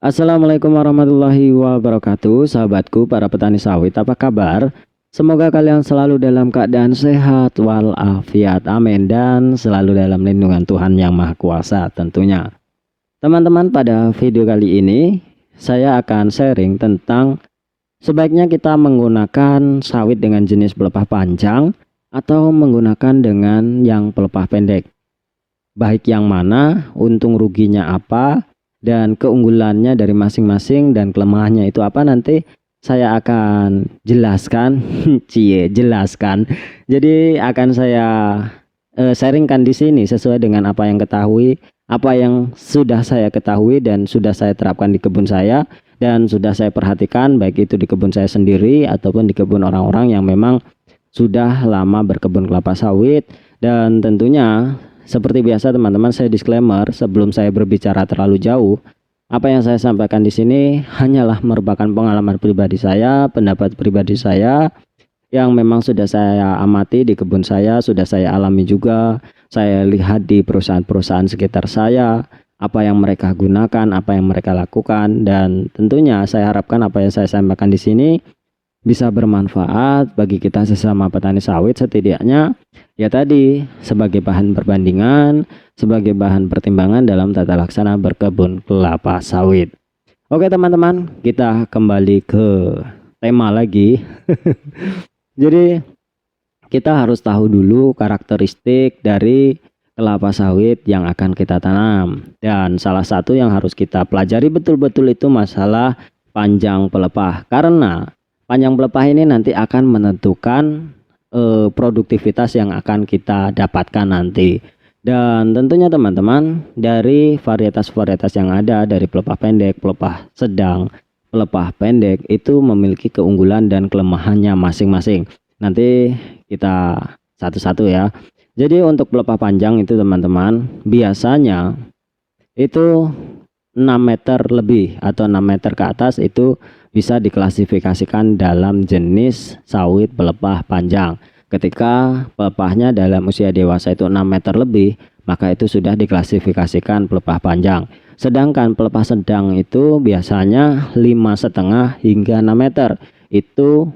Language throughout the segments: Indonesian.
Assalamualaikum warahmatullahi wabarakatuh, sahabatku para petani sawit, apa kabar? Semoga kalian selalu dalam keadaan sehat walafiat, amin, dan selalu dalam lindungan Tuhan Yang Maha Kuasa tentunya. Teman-teman, pada video kali ini saya akan sharing tentang sebaiknya kita menggunakan sawit dengan jenis pelepah panjang atau menggunakan dengan yang pelepah pendek. Baik yang mana, untung ruginya apa, dan keunggulannya dari masing-masing dan kelemahannya itu apa, nanti saya akan jelaskan. Jelaskan. Jadi akan saya sharingkan di sini sesuai dengan apa yang apa yang sudah saya ketahui dan sudah saya terapkan di kebun saya dan sudah saya perhatikan, baik itu di kebun saya sendiri ataupun di kebun orang-orang yang memang sudah lama berkebun kelapa sawit. Dan tentunya seperti biasa teman-teman, saya disclaimer sebelum saya berbicara terlalu jauh. Apa yang saya sampaikan di sini hanyalah merupakan pengalaman pribadi saya, pendapat pribadi saya yang memang sudah saya amati di kebun saya, sudah saya alami juga. Saya lihat di perusahaan-perusahaan sekitar saya, apa yang mereka gunakan, apa yang mereka lakukan, dan tentunya saya harapkan apa yang saya sampaikan di sini bisa bermanfaat bagi kita sesama petani sawit, setidaknya ya tadi sebagai bahan perbandingan, sebagai bahan pertimbangan dalam tata laksana berkebun kelapa sawit. Oke teman-teman, kita kembali ke tema lagi. Jadi kita harus tahu dulu karakteristik dari kelapa sawit yang akan kita tanam, dan salah satu yang harus kita pelajari betul-betul itu masalah panjang pelepah, karena panjang pelepah ini nanti akan menentukan produktivitas yang akan kita dapatkan nanti. Dan tentunya teman-teman, dari varietas-varietas yang ada, dari pelepah pendek, pelepah sedang, pelepah pendek, itu memiliki keunggulan dan kelemahannya masing-masing. Nanti kita satu-satu ya. Jadi untuk pelepah panjang itu teman-teman, biasanya itu 6 meter lebih atau 6 meter ke atas itu bisa diklasifikasikan dalam jenis sawit pelepah panjang. Ketika pelepahnya dalam usia dewasa itu 6 meter lebih, maka itu sudah diklasifikasikan pelepah panjang. Sedangkan pelepah sedang itu biasanya 5,5 hingga 6 meter itu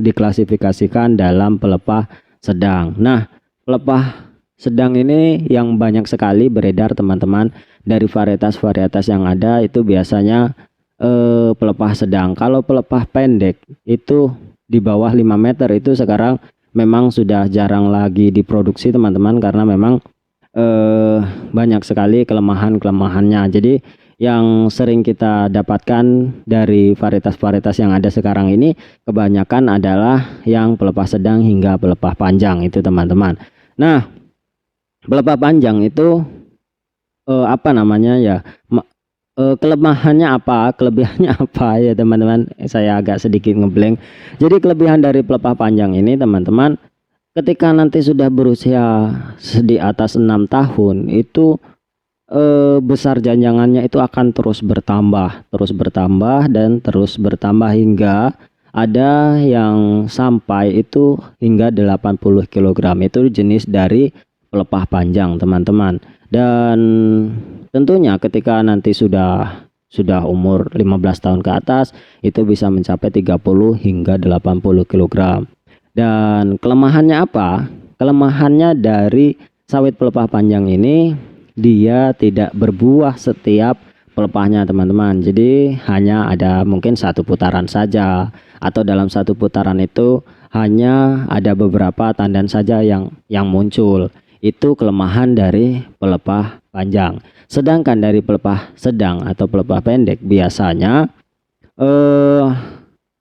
diklasifikasikan dalam pelepah sedang. Nah, pelepah sedang ini yang banyak sekali beredar teman-teman. Dari varietas-varietas yang ada itu biasanya pelepah sedang. Kalau pelepah pendek itu di bawah 5 meter itu sekarang memang sudah jarang lagi diproduksi teman-teman, karena memang banyak sekali kelemahannya. Jadi yang sering kita dapatkan dari varietas-varietas yang ada sekarang ini kebanyakan adalah yang pelepah sedang hingga pelepah panjang itu teman-teman. Nah, pelepah panjang itu apa namanya ya, kelemahannya apa, kelebihannya apa ya teman-teman, saya agak sedikit ngeblank. Jadi kelebihan dari pelepah panjang ini teman-teman, ketika nanti sudah berusia di atas 6 tahun itu besar janjangannya itu akan terus bertambah dan terus bertambah hingga ada yang sampai itu hingga 80 kg, itu jenis dari pelepah panjang teman-teman. Dan tentunya ketika nanti sudah umur 15 tahun ke atas itu bisa mencapai 30 hingga 80 kg. Dan kelemahannya apa? Kelemahannya dari sawit pelepah panjang ini, dia tidak berbuah setiap pelepahnya teman-teman. Jadi hanya ada mungkin satu putaran saja, atau dalam satu putaran itu hanya ada beberapa tandan saja yang muncul. Itu kelemahan dari pelepah panjang. Sedangkan dari pelepah sedang atau pelepah pendek biasanya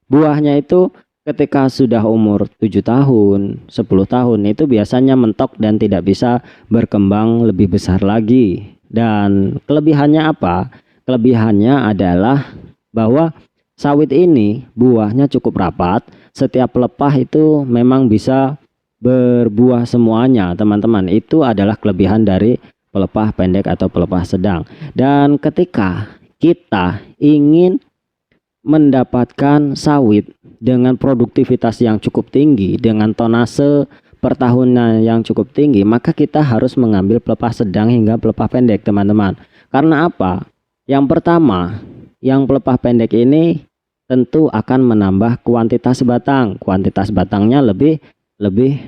buahnya itu ketika sudah umur 7 tahun 10 tahun itu biasanya mentok dan tidak bisa berkembang lebih besar lagi. Dan kelebihannya apa? Kelebihannya adalah bahwa sawit ini buahnya cukup rapat. Setiap pelepah itu memang bisa berbuah semuanya teman-teman. Itu adalah kelebihan dari pelepah pendek atau pelepah sedang. Dan ketika kita ingin mendapatkan sawit dengan produktivitas yang cukup tinggi, dengan tonase per tahunnya yang cukup tinggi, maka kita harus mengambil pelepah sedang hingga pelepah pendek teman-teman. Karena apa? Yang pertama, yang pelepah pendek ini tentu akan menambah kuantitas batang. Kuantitas batangnya lebih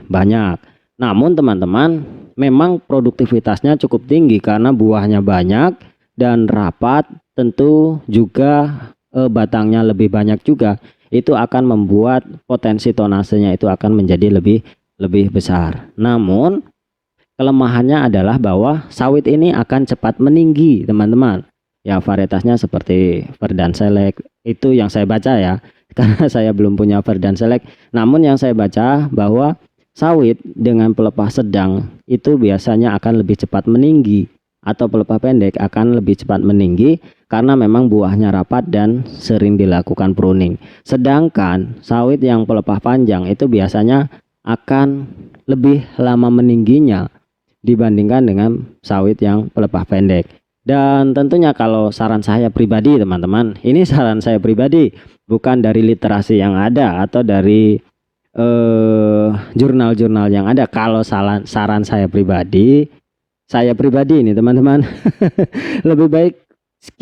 banyak. Namun teman-teman, memang produktivitasnya cukup tinggi karena buahnya banyak dan rapat, tentu juga batangnya lebih banyak juga. Itu akan membuat potensi tonasenya itu akan menjadi lebih besar. Namun kelemahannya adalah bahwa sawit ini akan cepat meninggi, teman-teman. Ya, varietasnya seperti Verdant Select, itu yang saya baca ya, karena saya belum punya Verdant Select. Namun yang saya baca bahwa sawit dengan pelepah sedang itu biasanya akan lebih cepat meninggi, atau pelepah pendek akan lebih cepat meninggi karena memang buahnya rapat dan sering dilakukan pruning. Sedangkan sawit yang pelepah panjang itu biasanya akan lebih lama meningginya dibandingkan dengan sawit yang pelepah pendek. Dan tentunya kalau saran saya pribadi teman-teman, ini saran saya pribadi, bukan dari literasi yang ada atau dari jurnal-jurnal yang ada. Kalau saran saya pribadi ini teman-teman, lebih baik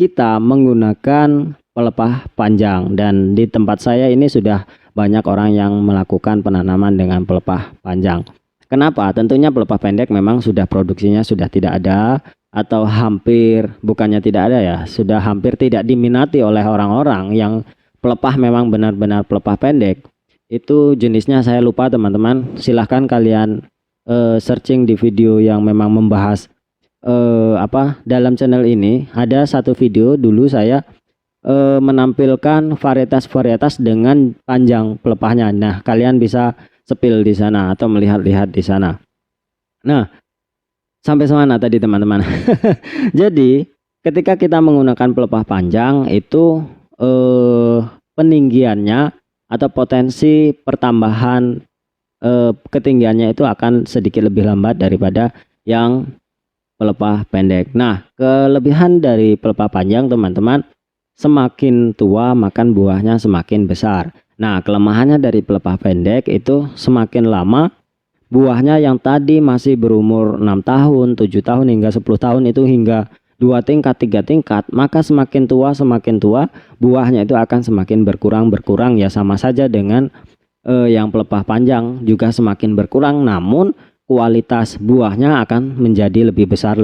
kita menggunakan pelepah panjang, dan di tempat saya ini sudah banyak orang yang melakukan penanaman dengan pelepah panjang. Kenapa? Tentunya pelepah pendek memang sudah produksinya sudah tidak ada, atau hampir, bukannya tidak ada ya, sudah hampir tidak diminati oleh orang-orang yang pelepah memang benar-benar pelepah pendek. Itu jenisnya saya lupa teman-teman, silahkan kalian searching di video yang memang membahas dalam channel ini. Ada satu video dulu saya menampilkan varietas-varietas dengan panjang pelepahnya. Nah, kalian bisa sepil di sana atau melihat-lihat di sana. Nah, sampai mana tadi teman-teman? Jadi ketika kita menggunakan pelepah panjang itu peninggiannya atau potensi pertambahan ketinggiannya itu akan sedikit lebih lambat daripada yang pelepah pendek. Nah, kelebihan dari pelepah panjang teman-teman, semakin tua makan buahnya semakin besar. Nah, kelemahannya dari pelepah pendek itu semakin lama buahnya yang tadi masih berumur 6 tahun, 7 tahun hingga 10 tahun itu hingga 2 tingkat, 3 tingkat, maka semakin tua buahnya itu akan semakin berkurang ya, sama saja dengan yang pelepah panjang juga semakin berkurang, namun kualitas buahnya akan menjadi lebih besar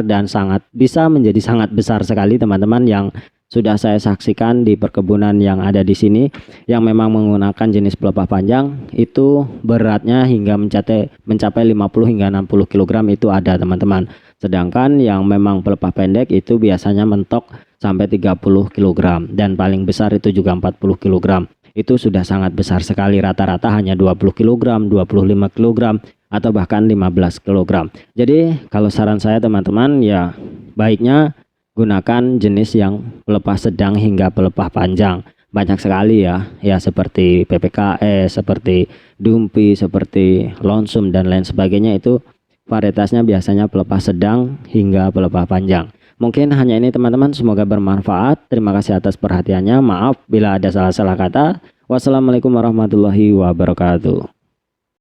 dan bisa menjadi sangat besar sekali teman-teman, yang sudah saya saksikan di perkebunan yang ada di sini yang memang menggunakan jenis pelepah panjang, itu beratnya hingga mencapai 50 hingga 60 kg itu ada teman-teman. Sedangkan yang memang pelepah pendek itu biasanya mentok sampai 30 kg dan paling besar itu juga 40 kg. Itu sudah sangat besar sekali, rata-rata hanya 20 kg, 25 kg atau bahkan 15 kg. Jadi kalau saran saya teman-teman, ya baiknya gunakan jenis yang pelepah sedang hingga pelepah panjang. Banyak sekali ya, seperti PPKS, seperti Dumpi, seperti Lonsum dan lain sebagainya, itu varietasnya biasanya pelepah sedang hingga pelepah panjang. Mungkin hanya ini teman-teman, semoga bermanfaat. Terima kasih atas perhatiannya. Maaf bila ada salah-salah kata. Wassalamualaikum warahmatullahi wabarakatuh.